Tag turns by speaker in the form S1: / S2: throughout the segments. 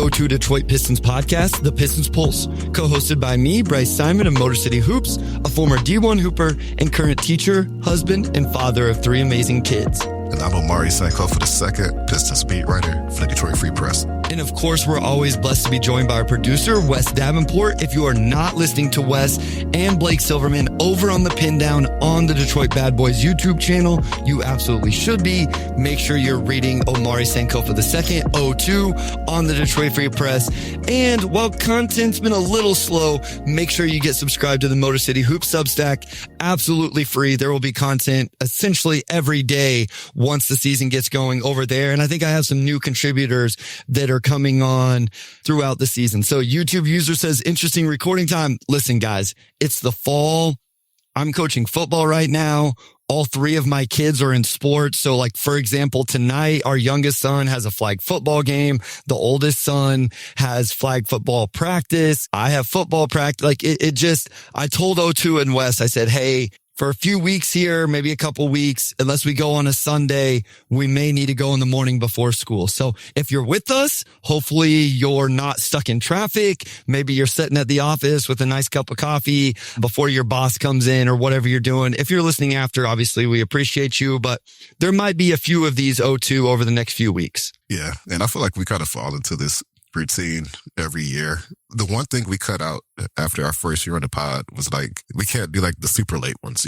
S1: O2 Detroit Pistons podcast, The Pistons Pulse, co-hosted by me, Bryce Simon of Motor City Hoops, a former D1 Hooper and current teacher, husband, and father of 3 amazing kids.
S2: And I'm Omari Sankofa II, Pistons beat writer for the Detroit Free Press.
S1: And of course, we're always blessed to be joined by our producer, Wes Davenport. If you are not listening to Wes and Blake Silverman over on the Pin Down on the Detroit Bad Boys YouTube channel, you absolutely should be. Make sure you're reading Omari Sankofa II, O2, on the Detroit Free Press. And while content's been a little slow, make sure you get subscribed to the Motor City Hoops Substack. Absolutely free. There will be content essentially every day once the season gets going over there. And I think I have some new contributors that are coming on throughout the season. So YouTube user says, interesting recording time. Listen, guys, it's the fall. I'm coaching football right now. All 3 of my kids are in sports. So like, for example, tonight, our youngest son has a flag football game. The oldest son has flag football practice. I have football practice. Like I told O2 and Wes, I said, hey, for a few weeks here, maybe a couple weeks, unless we go on a Sunday, we may need to go in the morning before school. So if you're with us, hopefully you're not stuck in traffic. Maybe you're sitting at the office with a nice cup of coffee before your boss comes in or whatever you're doing. If you're listening after, obviously we appreciate you, but there might be a few of these O2 over the next few weeks.
S2: Yeah. And I feel like we kind of fall into this routine every year. The one thing we cut out after our first year on the pod was like, we can't do like the super late ones,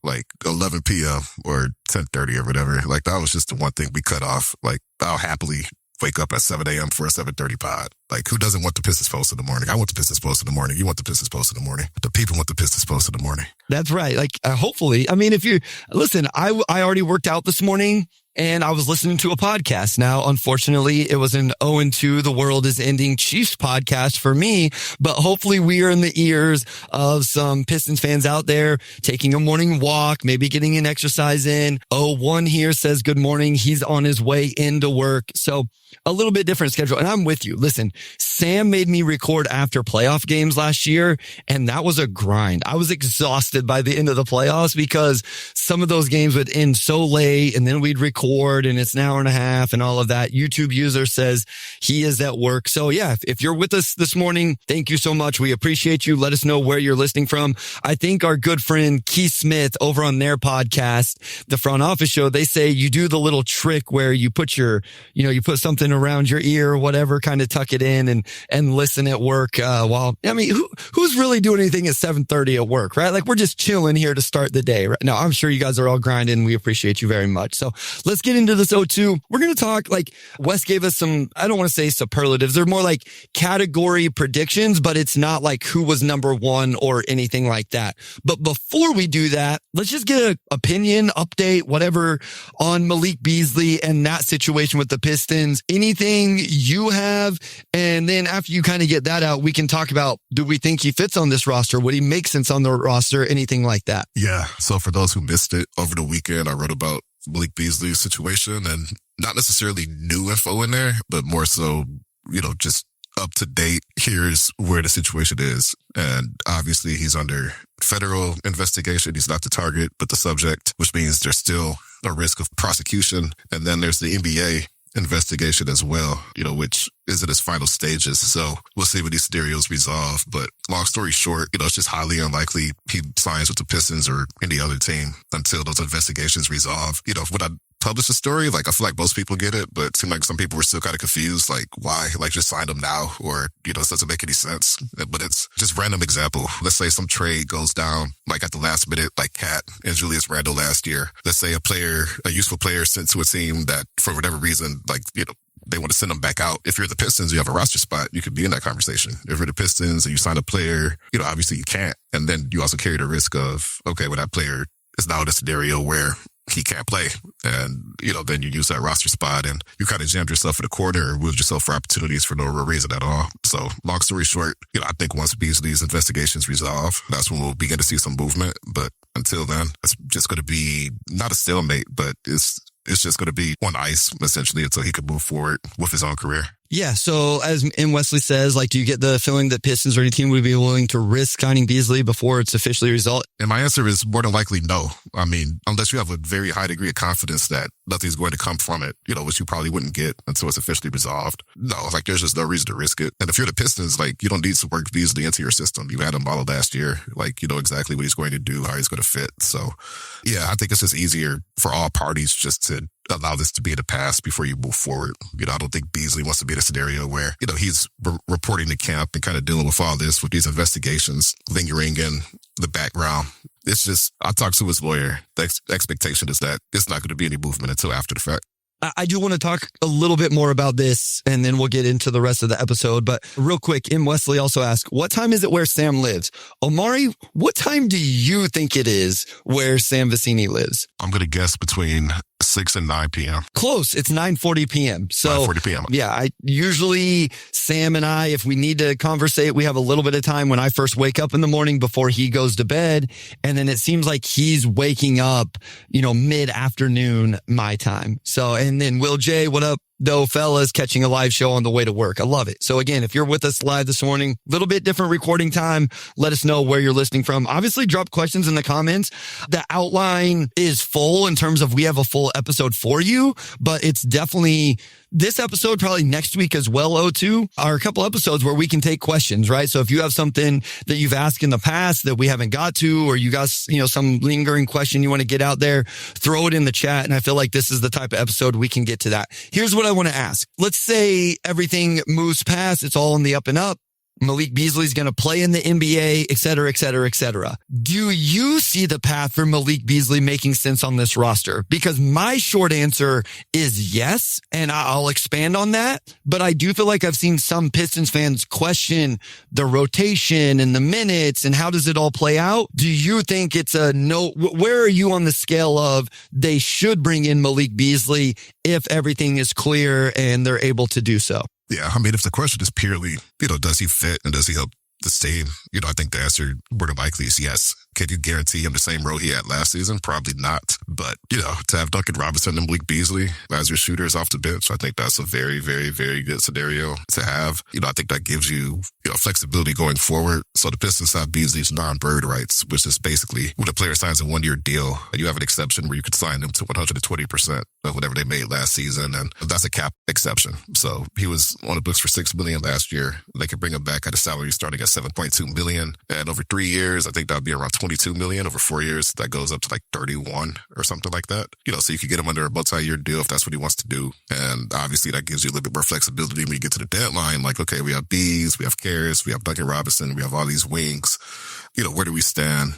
S2: like 11 p.m. or 10:30 or whatever. Like that was just the one thing we cut off. Like I'll happily wake up at 7 a.m. for a 7:30 pod. Like who doesn't want the Pistons Post in the morning? I want the Pistons Post in the morning. You want the Pistons Post in the morning. The people want the Pistons Post in the morning.
S1: That's right. Like hopefully, I mean, if you listen, I already worked out this morning. And I was listening to a podcast. Now, unfortunately, it was an 0-2, the world is ending Chiefs podcast for me, but hopefully we are in the ears of some Pistons fans out there taking a morning walk, maybe getting an exercise in. 1 here says good morning. He's on his way into work. So a little bit different schedule. And I'm with you. Listen, Sam made me record after playoff games last year, and that was a grind. I was exhausted by the end of the playoffs because some of those games would end so late, and then we'd record and it's an hour and a half and all of that. YouTube user says he is at work. So yeah, if you're with us this morning, thank you so much. We appreciate you. Let us know where you're listening from. I think our good friend Keith Smith over on their podcast, The Front Office Show, they say you do the little trick where you put you put something around your ear or whatever, kind of tuck it in and listen at work. Who's really doing anything at 7:30 at work, right? Like we're just chilling here to start the day, right? No, I'm sure you guys are all grinding. We appreciate you very much. So let's get into this O2. We're going to talk, like Wes gave us some, I don't want to say superlatives. They're more like category predictions, but it's not like who was number 1 or anything like that. But before we do that, let's just get an opinion, update, whatever on Malik Beasley and that situation with the Pistons. Anything you have? And then after you kind of get that out, we can talk about, do we think he fits on this roster? Would he make sense on the roster? Anything like that?
S2: Yeah. So for those who missed it, over the weekend, I wrote about Malik Beasley's situation and not necessarily new info in there, but more so, just up to date. Here's where the situation is. And obviously he's under federal investigation. He's not the target, but the subject, which means there's still a risk of prosecution. And then there's the NBA investigation as well, which is in its final stages. So we'll see when these scenarios resolve. But long story short, it's just highly unlikely he signs with the Pistons or any other team until those investigations resolve. When I publish a story, like I feel like most people get it, but it seemed like some people were still kind of confused, like why, like just sign them now, or, this doesn't make any sense. But it's just random example. Let's say some trade goes down, like at the last minute, like Cat and Julius Randle last year. Let's say a useful player sent to a team that for whatever reason, like, they want to send them back out. If you're the Pistons, you have a roster spot, you could be in that conversation. If you're the Pistons and you sign a player, obviously you can't. And then you also carry the risk of, okay, well, that player is now in a scenario where he can't play. And, then you use that roster spot and you kind of jammed yourself in a corner or moved yourself for opportunities for no real reason at all. So long story short, I think once Beasley's investigations resolve, that's when we'll begin to see some movement. But until then, it's just going to be not a stalemate, but it's just going to be on ice, essentially, until he can move forward with his own career.
S1: Yeah. So as M. Wesley says, like, do you get the feeling that Pistons or any team would be willing to risk signing Beasley before it's officially resolved?
S2: And my answer is more than likely no. I mean, unless you have a very high degree of confidence that nothing's going to come from it, which you probably wouldn't get until it's officially resolved. No, like there's just no reason to risk it. And if you're the Pistons, like you don't need to work Beasley into your system. You had him all of last year. Like you know exactly what he's going to do, how he's going to fit. So yeah, I think it's just easier for all parties just to allow this to be in the past before you move forward. I don't think Beasley wants to be in a scenario where, he's reporting to camp and kind of dealing with all this, with these investigations lingering in the background. It's just, I talked to his lawyer. The expectation is that it's not going to be any movement until after the fact.
S1: I do want to talk a little bit more about this, and then we'll get into the rest of the episode. But real quick, M. Wesley also asked, what time is it where Sam lives? Omari, what time do you think it is where Sam Vecini lives?
S2: I'm going to guess between 6 and 9 p.m.
S1: Close. It's 9:40 p.m. So
S2: 9:40 p.m.
S1: Yeah, I usually, Sam and I, if we need to conversate, we have a little bit of time when I first wake up in the morning before he goes to bed. And then it seems like he's waking up, mid-afternoon my time. So, and then Will J, what up? Though fellas, catching a live show on the way to work. I love it. So again, if you're with us live this morning, a little bit different recording time. Let us know where you're listening from. Obviously, drop questions in the comments. The outline is full in terms of we have a full episode for you, but it's definitely this episode, probably next week as well, O2, are a couple episodes where we can take questions, right? So if you have something that you've asked in the past that we haven't got to, or you got, some lingering question you want to get out there, throw it in the chat. And I feel like this is the type of episode we can get to that. Here's what I want to ask. Let's say everything moves past. It's all in the up and up. Malik Beasley's going to play in the NBA, et cetera, et cetera, et cetera. Do you see the path for Malik Beasley making sense on this roster? Because my short answer is yes, and I'll expand on that. But I do feel like I've seen some Pistons fans question the rotation and the minutes and how does it all play out? Do you think it's a no? Where are you on the scale of they should bring in Malik Beasley if everything is clear and they're able to do so?
S2: Yeah, I mean, if the question is purely, does he fit and does he help the team? I think the answer more than likely is yes. Can you guarantee him the same role he had last season? Probably not. But, to have Duncan Robinson and Malik Beasley as your shooters off the bench, I think that's a very, very, very good scenario to have. I think that gives you, flexibility going forward. So the Pistons have Beasley's non-bird rights, which is basically when a player signs a one-year deal, and you have an exception where you could sign them to 120% of whatever they made last season. And that's a cap exception. So he was on the books for $6 million last year. They could bring him back at a salary starting at $7.2 million. And over 3 years, I think that would be around $22 million. Over 4 years, that goes up to like 31 or something like that. So you could get him under a multi-year deal if that's what he wants to do. And obviously that gives you a little bit more flexibility when you get to the deadline. Like, okay, we have Bees, we have Karras, we have Duncan Robinson, we have all these wings. Where do we stand?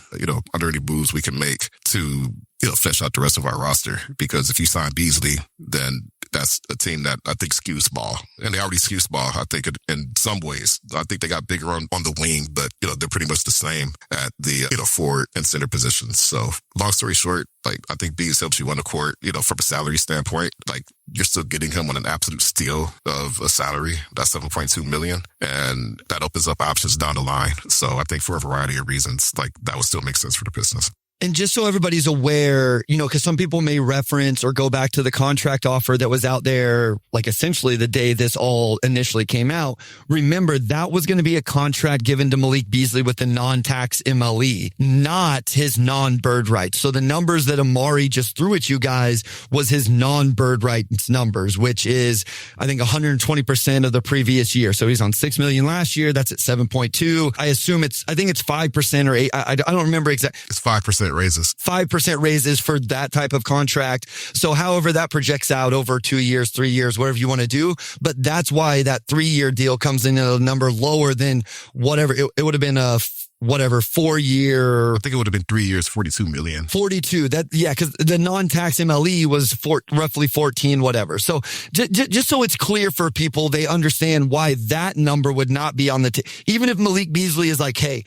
S2: Under any moves we can make to, flesh out the rest of our roster. Because if you sign Beasley, then that's a team that I think skews small. And they already skew small, I think, in some ways. I think they got bigger on the wing, but, they're pretty much the same at the, forward and center positions. So long story short, like, I think Bees helps you on the court, from a salary standpoint. Like, you're still getting him on an absolute steal of a salary. That's $7.2 million. And that opens up options down the line. So I think for a variety of reasons, like, that would still make sense for the Pistons.
S1: And just so everybody's aware, because some people may reference or go back to the contract offer that was out there, like essentially the day this all initially came out. Remember, that was going to be a contract given to Malik Beasley with the non-tax MLE, not his non-bird rights. So the numbers that Omari just threw at you guys was his non-bird rights numbers, which is, I think, 120% of the previous year. So he's on $6 million last year. That's at 7.2. I assume I think it's 5% or 8. I don't remember exactly.
S2: It's 5%. Raises.
S1: 5% raises for that type of contract. So however that projects out over 2 years, 3 years, whatever you want to do. But that's why that 3-year deal comes in at a number lower than whatever. It would have been a 4-year.
S2: I think it would have been 3 years, $42 million.
S1: 42. Because the non-tax MLE was roughly 14, whatever. So just so it's clear for people, they understand why that number would not be on the even if Malik Beasley is like, hey,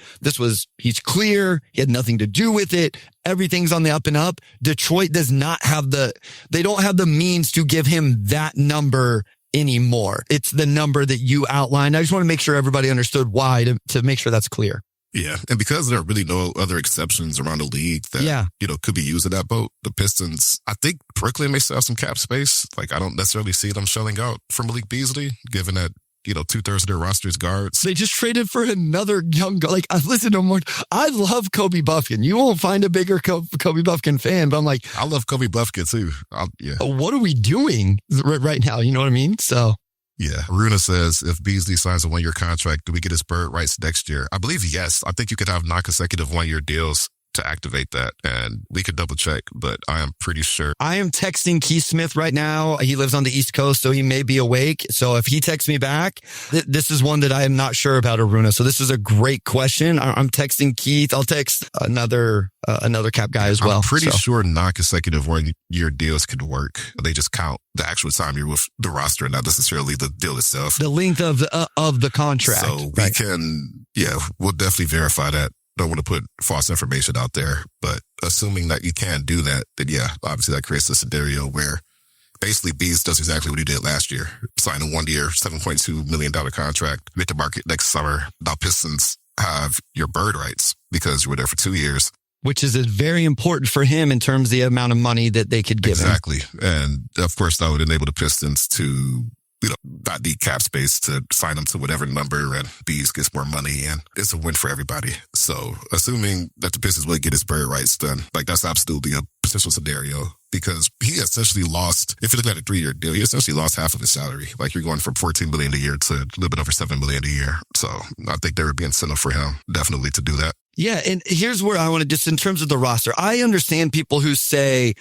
S1: he's clear. He had nothing to do with it. Everything's on the up and up. Detroit does not have they don't have the means to give him that number anymore. It's the number that you outlined. I just want to make sure everybody understood why to make sure that's clear.
S2: Yeah. And because there are really no other exceptions around the league that, could be used in that boat, the Pistons, I think Brooklyn may still have some cap space. Like, I don't necessarily see them shelling out for Malik Beasley, given that 2/3 of their roster is guards.
S1: They just traded for another young guy. Like, listen to more. I love Kobe Buffkin. You won't find a bigger Kobe Buffkin fan, but I'm like,
S2: I love Kobe Buffkin too.
S1: What are we doing right now? You know what I mean? So.
S2: Yeah. Runa says, if Beasley signs a 1-year contract, do we get his bird rights next year? I believe yes. I think you could have non-consecutive 1-year deals to activate that, and we could double check, but I am pretty sure.
S1: I am texting Keith Smith right now. He lives on the East Coast, so he may be awake. So if he texts me back, this is one that I am not sure about, Aruna. So this is a great question. I'm texting Keith. I'll text another cap guy as well.
S2: I'm pretty sure non-consecutive 1-year deals could work. They just count the actual time you're with the roster, not necessarily the deal itself.
S1: The length of the contract.
S2: So we can, we'll definitely verify that. Don't want to put false information out there, but assuming that you can do that, then obviously that creates a scenario where basically Bees does exactly what he did last year. Sign a 1-year, $7.2 million contract, hit the market next summer. Now Pistons have your bird rights because you were there for 2 years.
S1: Which is very important for him in terms of the amount of money that they could give him.
S2: Exactly. And of course, that would enable the Pistons to not need cap space to sign them to whatever number, and Bees gets more money, and it's a win for everybody. So assuming that the Pistons will get his bird rights done, like that's absolutely a potential scenario, because he essentially lost, if you look at a 3-year deal, he essentially lost half of his salary. Like, you're going from $14 million a year to a little bit over $7 million a year. So I think there would be incentive for him definitely to do that.
S1: Yeah. And here's where I want to just, in terms of the roster, I understand people who say,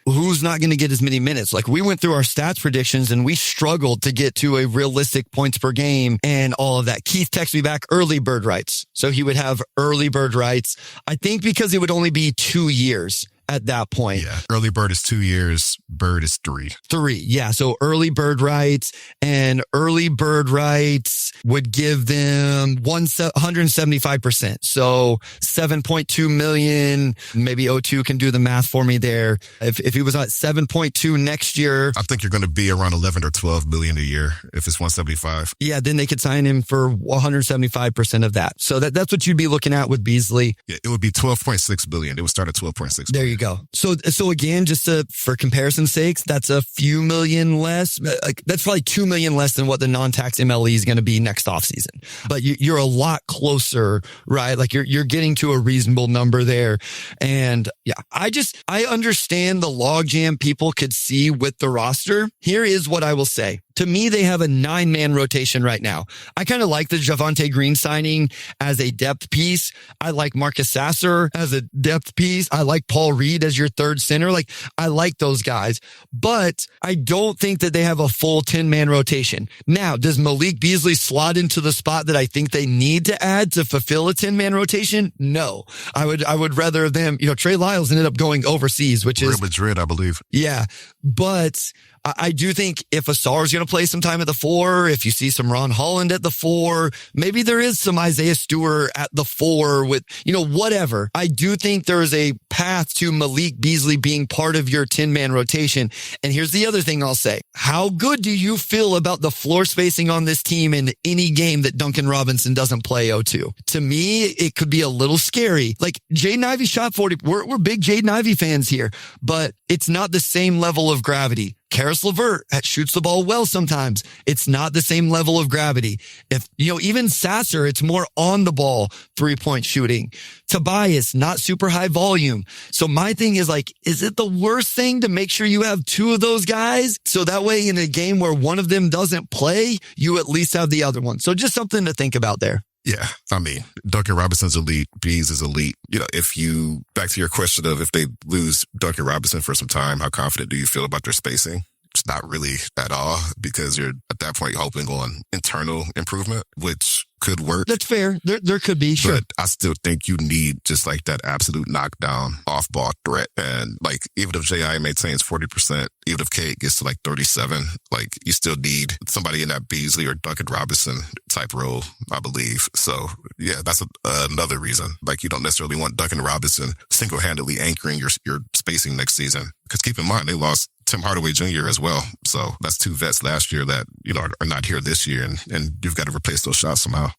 S1: who's not going to get as many minutes? Like, we went through our stats predictions and we struggled to get to a realistic points per game and all of that. Keith texted me back early bird rights. So he would have early bird rights. I think because it would only be 2 years at that point.
S2: Yeah. Early bird is 2 years. Bird is 3.
S1: 3. Yeah. So early bird rights, and early bird rights would give them 175%. So 7.2 million, maybe O2 can do the math for me there. If he was at 7.2 next year,
S2: I think you're going to be around 11 or 12 million a year if it's 175.
S1: Yeah. Then they could sign him for 175% of that. So that's what you'd be looking at with Beasley.
S2: Yeah. It would be 12.6 billion. It would start at 12.6.
S1: There you go. So again, just for comparison's sakes, that's a few million less. That's probably 2 million less than what the non-tax MLE is going to be next offseason. But you're a lot closer, right? Like, you're getting to a reasonable number there. And I understand the logjam people could see with the roster. Here is what I will say. To me, they have a 9-man rotation right now. I kind of like the Javonte Green signing as a depth piece. I like Marcus Sasser as a depth piece. I like Paul Reed as your third center. Like, I like those guys, but I don't think that they have a full 10-man rotation. Now, does Malik Beasley slot into the spot that I think they need to add to fulfill a 10-man rotation? No. I would rather them, Trey Lyles ended up going overseas, which is
S2: Real Madrid, I believe.
S1: Yeah. But I do think if Asar is going to play some time at the 4, if you see some Ron Holland at the 4, maybe there is some Isaiah Stewart at the 4 with, whatever. I do think there is a path to Malik Beasley being part of your 10-man rotation. And here's the other thing I'll say. How good do you feel about the floor spacing on this team in any game that Duncan Robinson doesn't play O2? To me, it could be a little scary. Like, Jaden Ivey shot 40. We're big Jaden Ivey fans here, but it's not the same level of gravity. Karis LeVert shoots the ball well sometimes. It's not the same level of gravity. If, even Sasser, it's more on the ball 3-point shooting. Tobias, not super high volume. So my thing is, like, is it the worst thing to make sure you have 2 of those guys? So that way in a game where one of them doesn't play, you at least have the other one. So just something to think about there.
S2: Yeah, I mean, Duncan Robinson's elite. Bees is elite. Back to your question of if they lose Duncan Robinson for some time, how confident do you feel about their spacing? It's not really at all, because you're at that point hoping on internal improvement, which could work.
S1: That's fair. There could be, sure.
S2: But I still think you need just like that absolute knockdown off ball threat. And like, even if J.I. maintains 40%, even if Kate gets to like 37, like, you still need somebody in that Beasley or Duncan Robinson type role, I believe. So yeah, that's another reason. Like, you don't necessarily want Duncan Robinson single-handedly anchoring your spacing next season. Because keep in mind, they lost Tim Hardaway Jr. as well. So that's 2 vets last year that, are not here this year, and you've got to replace those shots somehow.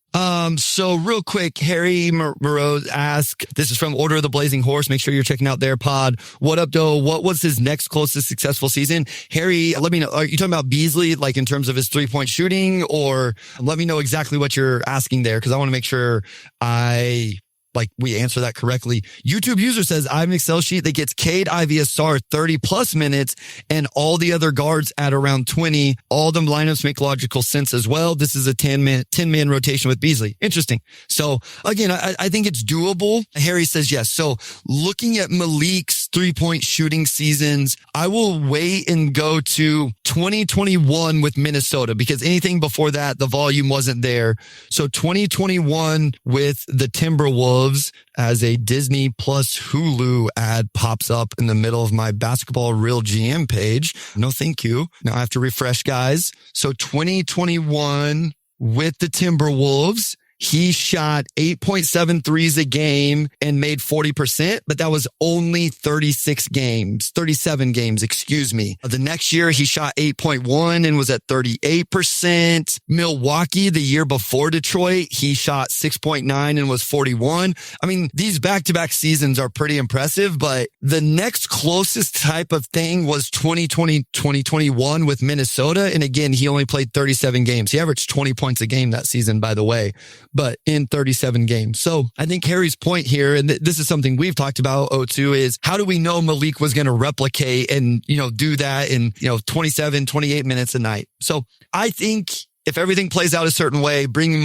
S1: So real quick, Harry Moreau asked, this is from Order of the Blazing Horse. Make sure you're checking out their pod. What up, though? What was his next closest successful season? Harry, let me know. Are you talking about Beasley, like in terms of his 3-point shooting, or let me know exactly what you're asking there? Cause I want to make sure we answer that correctly. YouTube user says, I have an Excel sheet that gets Cade, Ivy, Asar 30 plus minutes and all the other guards at around 20. All the lineups make logical sense as well. This is a 10-man rotation with Beasley. Interesting. So again, I think it's doable. Harry says yes. So looking at Malik's 3-point shooting seasons, I will wait and go to 2021 with Minnesota, because anything before that, the volume wasn't there. So 2021 with the Timberwolves, as a Disney plus Hulu ad pops up in the middle of my Basketball Real GM page. No, thank you. Now I have to refresh, guys. So 2021 with the Timberwolves, he shot 8.7 threes a game and made 40%, but that was only 37 games, excuse me. The next year he shot 8.1 and was at 38%. Milwaukee, the year before Detroit, he shot 6.9 and was 41. I mean, these back-to-back seasons are pretty impressive, but the next closest type of thing was 2020, 2021 with Minnesota. And again, he only played 37 games. He averaged 20 points a game that season, by the way, but in 37 games. So I think Harry's point here, and this is something we've talked about, O2, is how do we know Malik was going to replicate and, do that in, 27, 28 minutes a night? So I think if everything plays out a certain way, bringing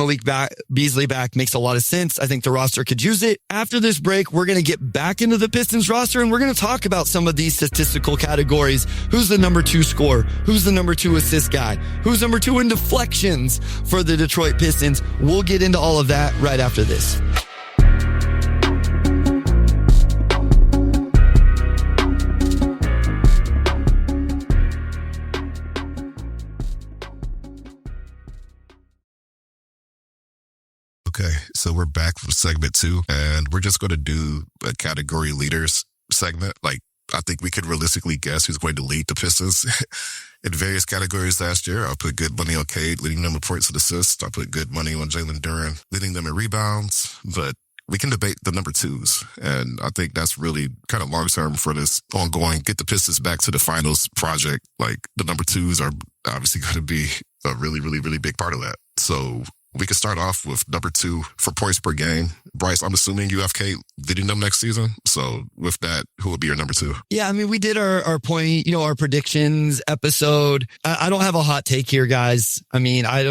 S1: Beasley back makes a lot of sense. I think the roster could use it. After this break, we're going to get back into the Pistons roster, and we're going to talk about some of these statistical categories. Who's the number 2 scorer? Who's the number 2 assist guy? Who's number 2 in deflections for the Detroit Pistons? We'll get into all of that right after this.
S2: Okay, so we're back from segment 2, and we're just going to do a category leaders segment. I think we could realistically guess who's going to lead the Pistons in various categories last year. I'll put good money on Cade, leading them in points and assists. I'll put good money on Jalen Duren, leading them in rebounds. But we can debate the number 2s, and I think that's really kind of long-term for this ongoing get the Pistons back to the finals project. The number 2s are obviously going to be a really, really, really big part of that. So we could start off with number 2 for points per game. Bryce, I'm assuming you have Cade leading them next season. So with that, who would be your number 2?
S1: Yeah, I mean, we did our point, our predictions episode. I don't have a hot take here, guys. I mean, I've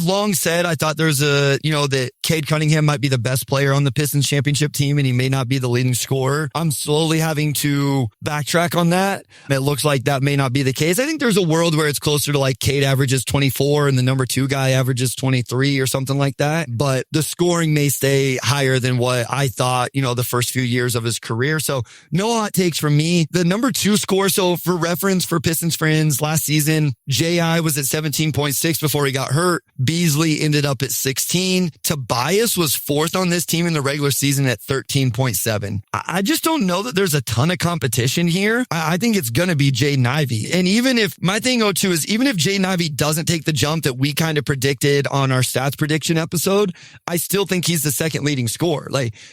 S1: long said I thought there's that Cade Cunningham might be the best player on the Pistons championship team, and he may not be the leading scorer. I'm slowly having to backtrack on that. It looks like that may not be the case. I think there's a world where it's closer to Cade averages 24 and the number 2 guy averages 23 or something like that. But the scoring may stay higher than what I thought, the first few years of his career. So no hot takes from me. The number 2 scorer. So for reference for Pistons fans, last season, J.I. was at 17.6 before he got hurt. Beasley ended up at 16. Tobias was 4th on this team in the regular season at 13.7. I just don't know that there's a ton of competition here. I think it's going to be Jaden Ivey. And even if my thing, O2, is even if Jaden Ivey doesn't take the jump that we kind of predicted on our stats prediction episode, I still think he's the second leading scorer.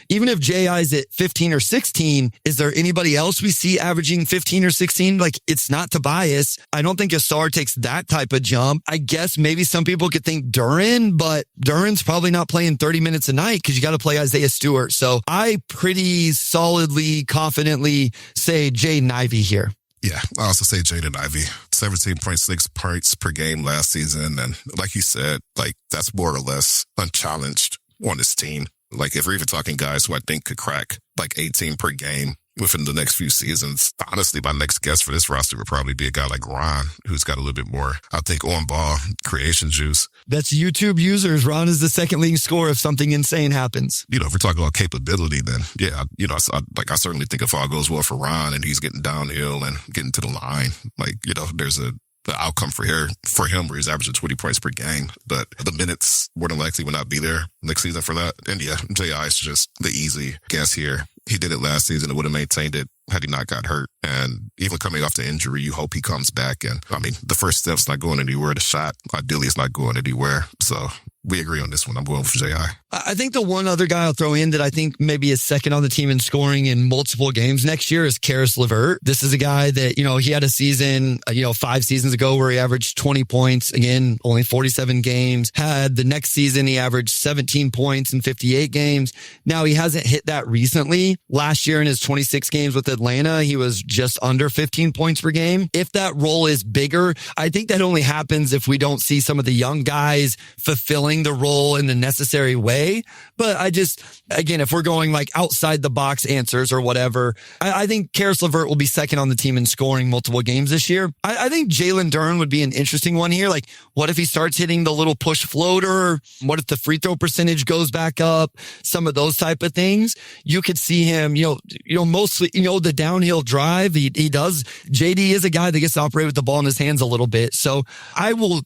S1: Even if J.I.'s at 15 or 16, is there anybody else we see averaging 15 or 16? It's not Tobias. I don't think Asar takes that type of jump. I guess maybe some people could think Duren, but Duren's probably not playing 30 minutes a night because you got to play Isaiah Stewart. So I pretty solidly, confidently say Jaden Ivey here.
S2: Yeah, I also say Jaden Ivey, 17.6 points per game last season. And like you said, that's more or less unchallenged on this team. If we're even talking guys who I think could crack 18 per game within the next few seasons, honestly, my next guest for this roster would probably be a guy like Ron, who's got a little bit more, I think, on-ball creation juice.
S1: That's YouTube users. Ron is the second leading scorer if something insane happens.
S2: If we're talking about capability, then yeah, I certainly think if all goes well for Ron and he's getting downhill and getting to the line, there's the outcome for him where he's averaging 20 points per game, but the minutes more than likely will not be there next season for that. And yeah, J.I. is just the easy guess here. He did it last season and would have maintained it had he not got hurt. And even coming off the injury, you hope he comes back. And I mean, the first step's not going anywhere. The shot, ideally, is not going anywhere. So we agree on this one. I'm going for J.I.
S1: I think the one other guy I'll throw in that I think maybe is second on the team in scoring in multiple games next year is Karis LeVert. This is a guy that, he had a season, 5 seasons ago where he averaged 20 points. Again, only 47 games. Had the next season, he averaged 17 points in 58 games. Now, he hasn't hit that recently. Last year in his 26 games with Atlanta, he was just under 15 points per game. If that role is bigger, I think that only happens if we don't see some of the young guys fulfilling the role in the necessary way. But again, if we're going like outside the box answers or whatever, I think Karis LeVert will be second on the team in scoring multiple games this year. I think Jalen Duren would be an interesting one here. Like, what if he starts hitting the little push floater? What if the free throw percentage goes back up? Some of those type of things. You could see him, mostly, the downhill drive. He does. JD is a guy that gets to operate with the ball in his hands a little bit. So I will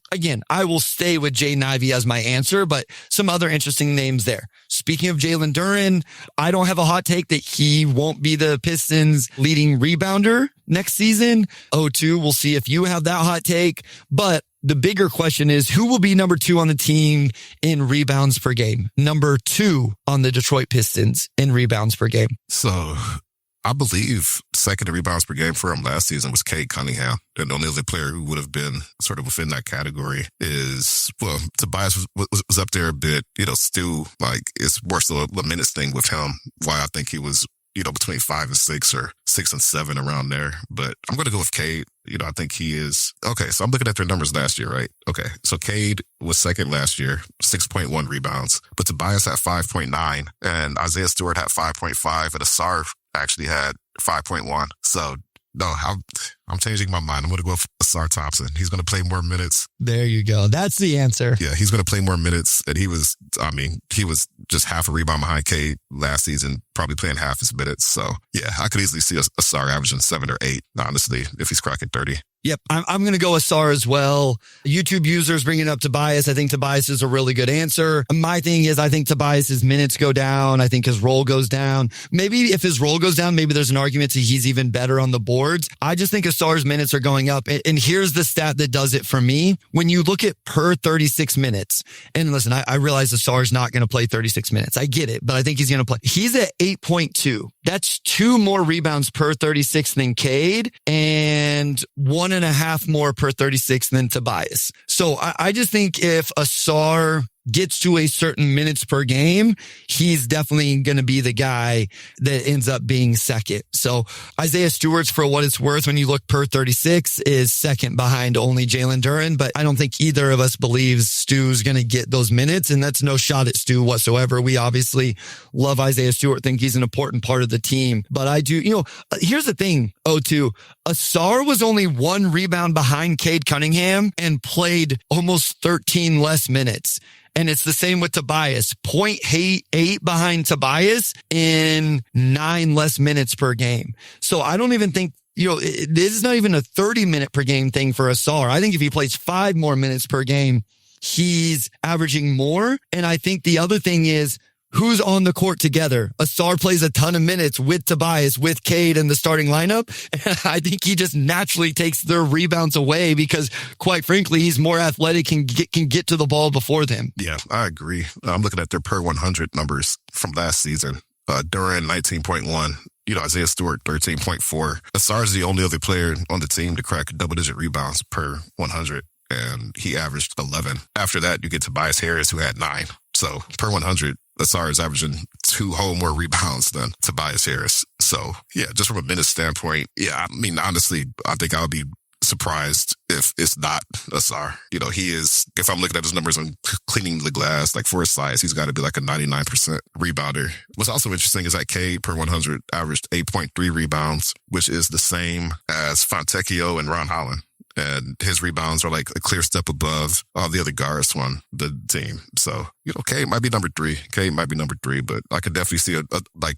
S1: stay with Jaden Ivey as my answer, but some other interesting names there. Speaking of Jalen Duren, I don't have a hot take that he won't be the Pistons leading rebounder next season. O2, we'll see if you have that hot take. But the bigger question is, who will be number 2 on the team in rebounds per game? Number 2 on the Detroit Pistons in rebounds per game.
S2: So I believe second in rebounds per game for him last season was Cade Cunningham. And the only other player who would have been sort of within that category is, Tobias was up there a bit. Stu, it's more so a minutes thing with him. Why I think he was, between 5 and 6 or 6 and 7 around there. But I'm going to go with Cade. I think he is. Okay, so I'm looking at their numbers last year, right? Okay, so Cade was second last year, 6.1 rebounds. But Tobias had 5.9 and Isaiah Stewart had 5.5 and Asar actually had 5.1. So no, I'm changing my mind. I'm going to go with Asar Thompson. He's going to play more minutes.
S1: There you go. That's the answer.
S2: Yeah, he's going to play more minutes. And he was just half a rebound behind Cade last season, probably playing half his minutes. So yeah, I could easily see Asar averaging 7 or 8, honestly, if he's cracking 30.
S1: Yep, I'm going to go Asar as well. YouTube users bringing up Tobias. I think Tobias is a really good answer. My thing is, I think Tobias's minutes go down. I think his role goes down. Maybe if his role goes down, maybe there's an argument to he's even better on the boards. I just think Asar's minutes are going up. And here's the stat that does it for me. When you look at per 36 minutes, and listen, I realize Asar's not going to play 36 minutes. I get it, but I think he's going to play. He's at 8.2. That's 2 more rebounds per 36 than Cade and 1.5 more per 36 than Tobias. So I just think if Asar gets to a certain minutes per game, he's definitely going to be the guy that ends up being second. So Isaiah Stewart's, for what it's worth, when you look per 36, is second behind only Jalen Duren. But I don't think either of us believes Stu's going to get those minutes. And that's no shot at Stu whatsoever. We obviously love Isaiah Stewart, think he's an important part of the team. But I do, here's the thing, O2. Asar was only 1 rebound behind Cade Cunningham and played almost 13 less minutes. And it's the same with Tobias, 0.8 behind Tobias in 9 less minutes per game. So I don't even think, this is not even a 30-minute per game thing for Asar. I think if he plays 5 more minutes per game, he's averaging more. And I think the other thing is, who's on the court together? Asar plays a ton of minutes with Tobias, with Cade in the starting lineup. And I think he just naturally takes their rebounds away because, quite frankly, he's more athletic and can get to the ball before them.
S2: Yeah, I agree. I'm looking at their per 100 numbers from last season. Duren, 19.1. Isaiah Stewart, 13.4. Asar is the only other player on the team to crack double-digit rebounds per 100. And he averaged 11. After that, you get Tobias Harris, who had 9. So per 100, Asar is averaging 2 whole more rebounds than Tobias Harris. So yeah, just from a minute standpoint, yeah, I mean, honestly, I think I'll be surprised if it's not Asar. He is, if I'm looking at his numbers on cleaning the glass, like for his size, he's got to be like a 99% rebounder. What's also interesting is that Cade per 100 averaged 8.3 rebounds, which is the same as Fontecchio and Ron Holland. And his rebounds are like a clear step above all the other guards on the team. So, Cade might be number 3. But I could definitely see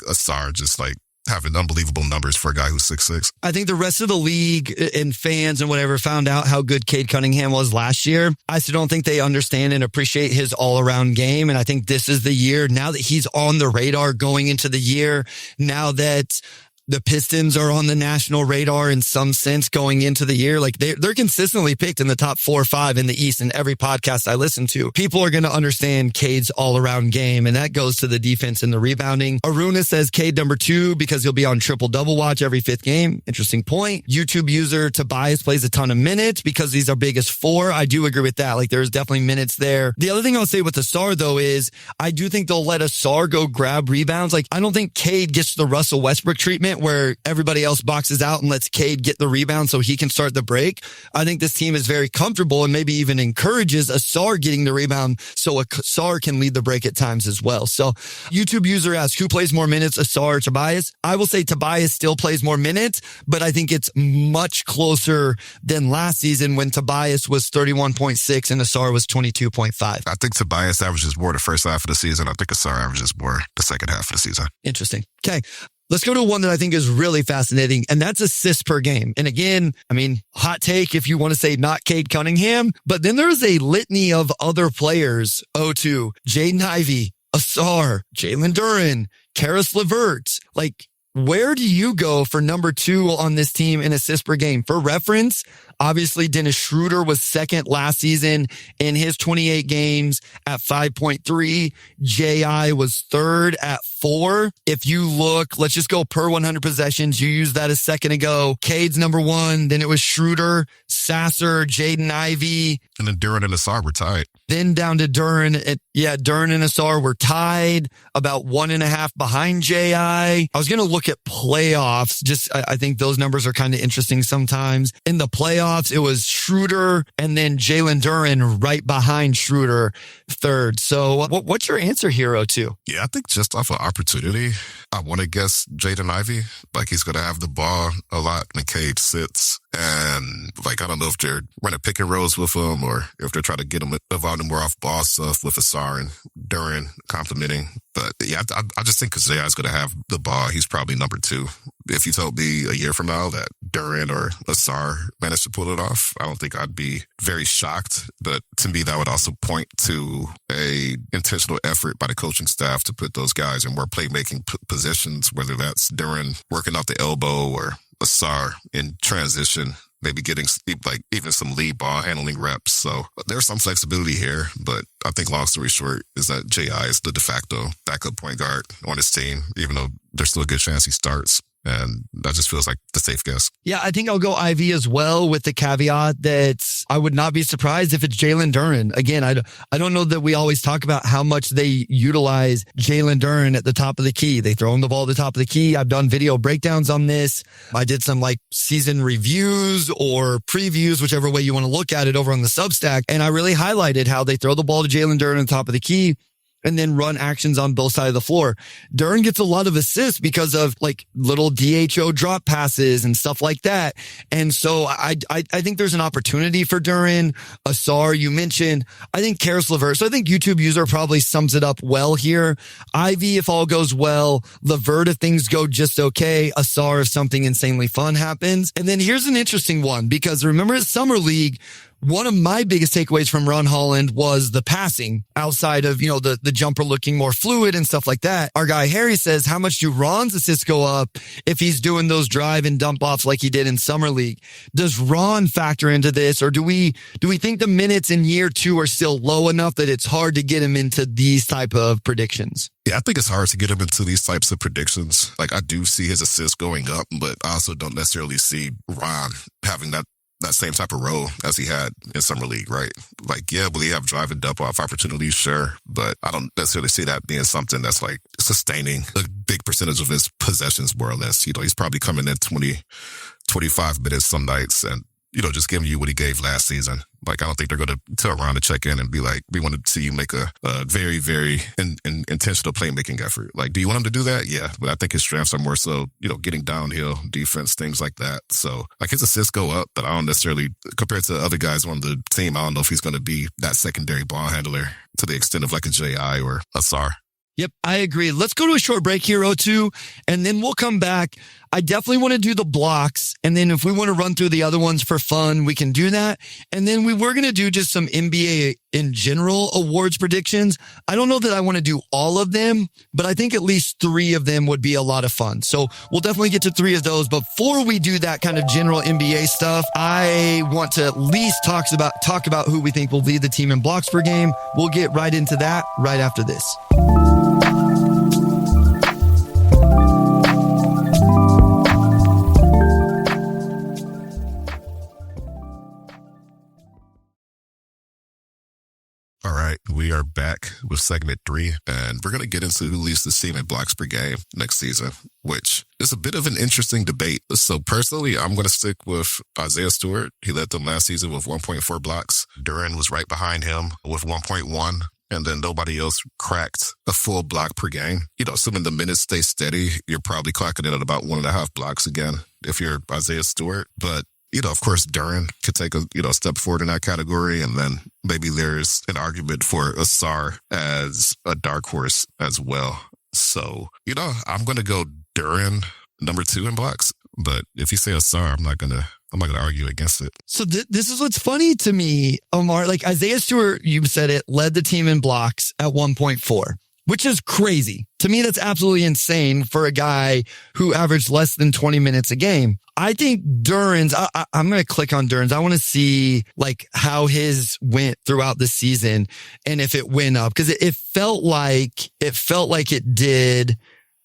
S2: Asar just like having unbelievable numbers for a guy who's 6'6".
S1: I think the rest of the league and fans and whatever found out how good Cade Cunningham was last year. I still don't think they understand and appreciate his all-around game. And I think this is the year, now that he's on the radar going into the year, now that the Pistons are on the national radar in some sense going into the year. Like they're consistently picked in the top 4 or 5 in the East in every podcast I listen to. People are going to understand Cade's all around game, and that goes to the defense and the rebounding. Aruna says Cade number 2 because he'll be on triple double watch every 5th game. Interesting point. YouTube user Tobias plays a ton of minutes because he's our biggest 4. I do agree with that. Like there's definitely minutes there. The other thing I'll say with Asar though is I do think they'll let Asar go grab rebounds. Like I don't think Cade gets the Russell Westbrook treatment where everybody else boxes out and lets Cade get the rebound so he can start the break. I think this team is very comfortable and maybe even encourages Asar getting the rebound so Asar can lead the break at times as well. So YouTube user asks, who plays more minutes, Asar or Tobias? I will say Tobias still plays more minutes, but I think it's much closer than last season when Tobias was 31.6 and Asar was 22.5.
S2: I think Tobias averages more the first half of the season. I think Asar averages more the second half of the season.
S1: Interesting. Okay. Let's go to one that I think is really fascinating, and that's assists per game. And again, I mean, hot take if you want to say not Cade Cunningham, but then there's a litany of other players. O2, Jaden Ivey, Asar, Jalen Duren, Karis LeVert. Like, where do you go for number 2 on this team in assists per game? For reference, obviously Dennis Schroeder was second last season in his 28 games at 5.3. J.I. was third at 4. If you look, let's just go per 100 possessions. You used that a second ago. Cade's number 1. Then it was Schroeder, Sasser, Jaden Ivey.
S2: And then Duren and Asar were tied.
S1: Then down to Duren. Duren and Asar were tied about 1.5 behind J.I. I was going to look at playoffs. I think those numbers are kind of interesting sometimes. In the playoffs, it was Schroeder and then Jalen Duren right behind Schroeder third. So what's your answer here, O2?
S2: Yeah, I think just off of opportunity, I want to guess Jaden Ivey. Like he's going to have the ball a lot when Cade sits. And like, I don't know if they're running pick and rolls with him or if they're trying to get him involved in more off ball stuff with Asar and Duren complimenting. But yeah, I just think because J.I. is going to have the ball, he's probably number 2. If you told me a year from now that Duren or Asar managed to pull it off, I don't think I'd be very shocked. But to me, that would also point to a intentional effort by the coaching staff to put those guys in more playmaking positions, whether that's Duren working off the elbow or Asar in transition, maybe getting like even some lead ball handling reps. So there's some flexibility here, but I think long story short is that J.I. is the de facto backup point guard on his team, even though there's still a good chance he starts. And that just feels like the safe guess.
S1: Yeah, I think I'll go Ivy as well with the caveat that I would not be surprised if it's Jalen Duren. Again, I don't know that we always talk about how much they utilize Jalen Duren at the top of the key. They throw him the ball at the top of the key. I've done video breakdowns on this. I did some like season reviews or previews, whichever way you want to look at it over on the Substack. And I really highlighted how they throw the ball to Jalen Duren at the top of the key and then run actions on both sides of the floor. Duren gets a lot of assists because of like little DHO drop passes and stuff like that. And so I think there's an opportunity for Duren. Asar, you mentioned. I think Karis LeVert. So I think YouTube user probably sums it up well here. Ivy, if all goes well. LeVert, if things go just okay. Asar, if something insanely fun happens. And then here's an interesting one because remember at Summer League, one of my biggest takeaways from Ron Holland was the passing outside of, the jumper looking more fluid and stuff like that. Our guy Harry says, how much do Ron's assists go up if he's doing those drive and dump offs like he did in Summer League? Does Ron factor into this, or do we think the minutes in year 2 are still low enough that it's hard to get him into these type of predictions?
S2: Yeah, I think it's hard to get him into these types of predictions. Like I do see his assists going up, but I also don't necessarily see Ron having that same type of role as he had in Summer League, right? Like, yeah, will he have drive and dump off opportunities? Sure. But I don't necessarily see that being something that's like sustaining a big percentage of his possessions, more or less. He's probably coming in 20, 25 minutes some nights and, just giving you what he gave last season. Like, I don't think they're going to tell Ron to check in and be like, we want to see you make a very, very intentional playmaking effort. Like, do you want him to do that? Yeah. But I think his strengths are more so, getting downhill, defense, things like that. So, like, his assists go up, but I don't necessarily, compared to other guys on the team, I don't know if he's going to be that secondary ball handler to the extent of like a J.I. or Asar.
S1: Yep, I agree. Let's go to a short break here, O2, and then we'll come back. I definitely want to do the blocks. And then if we want to run through the other ones for fun, we can do that. And then we were going to do just some NBA in general awards predictions. I don't know that I want to do all of them, but I think at least 3 of them would be a lot of fun. So we'll definitely get to 3 of those. Before we do that kind of general NBA stuff, I want to at least talk about who we think will lead the team in blocks per game. We'll get right into that right after this.
S2: All right, we are back with segment 3, and we're going to get into who leads the team in blocks per game next season, which is a bit of an interesting debate. So personally, I'm going to stick with Isaiah Stewart. He led them last season with 1.4 blocks. Duren was right behind him with 1.1. And then nobody else cracked a full block per game. Assuming the minutes stay steady, you're probably clocking in at about 1.5 blocks again if you're Isaiah Stewart. But of course, Duren could take a step forward in that category. And then maybe there's an argument for Ausar as a dark horse as well. So, I'm going to go Duren number 2 in blocks. But if you say Ausar, I'm not going to argue against it.
S1: So this is what's funny to me, Omar. Like Isaiah Stewart, you said it, led the team in blocks at 1.4, which is crazy. To me, that's absolutely insane for a guy who averaged less than 20 minutes a game. I think Duren's, I'm going to click on Duren's. I want to see like how his went throughout the season and if it went up, because it felt like it did.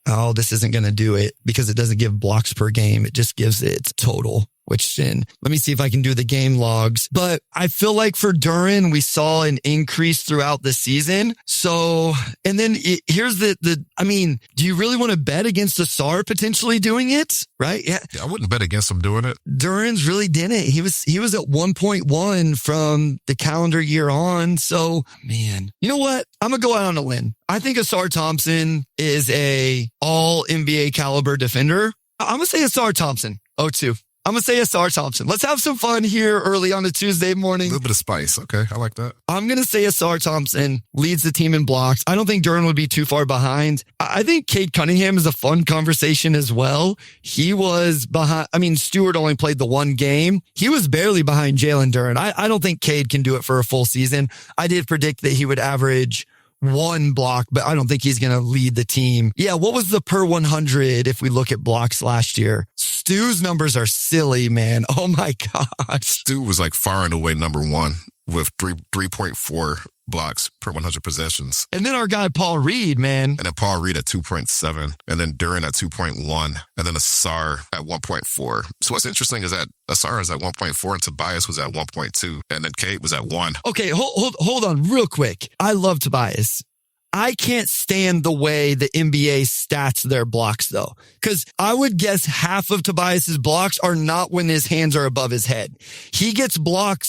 S1: Oh, this isn't going to do it because it doesn't give blocks per game. It just gives it total, which then let me see if I can do the game logs. But I feel like for Duren, we saw an increase throughout the season. So, and then here's do you really want to bet against Ausar potentially doing it? Right? Yeah.
S2: I wouldn't bet against him doing it.
S1: Duren's really didn't. He was at 1.1 from the calendar year on. So, man, you know what? I'm going to go out on a limb. I think Ausar Thompson is a all NBA caliber defender. I'm going to say Ausar Thompson. 0-2. I'm going to say Ausar Thompson. Let's have some fun here early on a Tuesday morning.
S2: A little bit of spice. Okay. I like that.
S1: I'm going to say Ausar Thompson leads the team in blocks. I don't think Duren would be too far behind. I think Cade Cunningham is a fun conversation as well. He was behind. Stewart only played the 1 game. He was barely behind Jalen Duren. I don't think Cade can do it for a full season. I did predict that he would average 1 block, but I don't think he's going to lead the team. Yeah. What was the per 100 if we look at blocks last year? Stu's numbers are silly, man. Oh my God.
S2: Stu was like far and away number 1 with 3.4 blocks per 100 possessions.
S1: And then our guy, Paul Reed, man.
S2: And then Paul Reed at 2.7. And then Duren at 2.1. And then Ausar at 1.4. So what's interesting is that Ausar is at 1.4 and Tobias was at 1.2. And then Cade was at 1.
S1: Okay, hold on real quick. I love Tobias. I can't stand the way the NBA stats their blocks though. Cause I would guess half of Tobias's blocks are not when his hands are above his head. He gets a block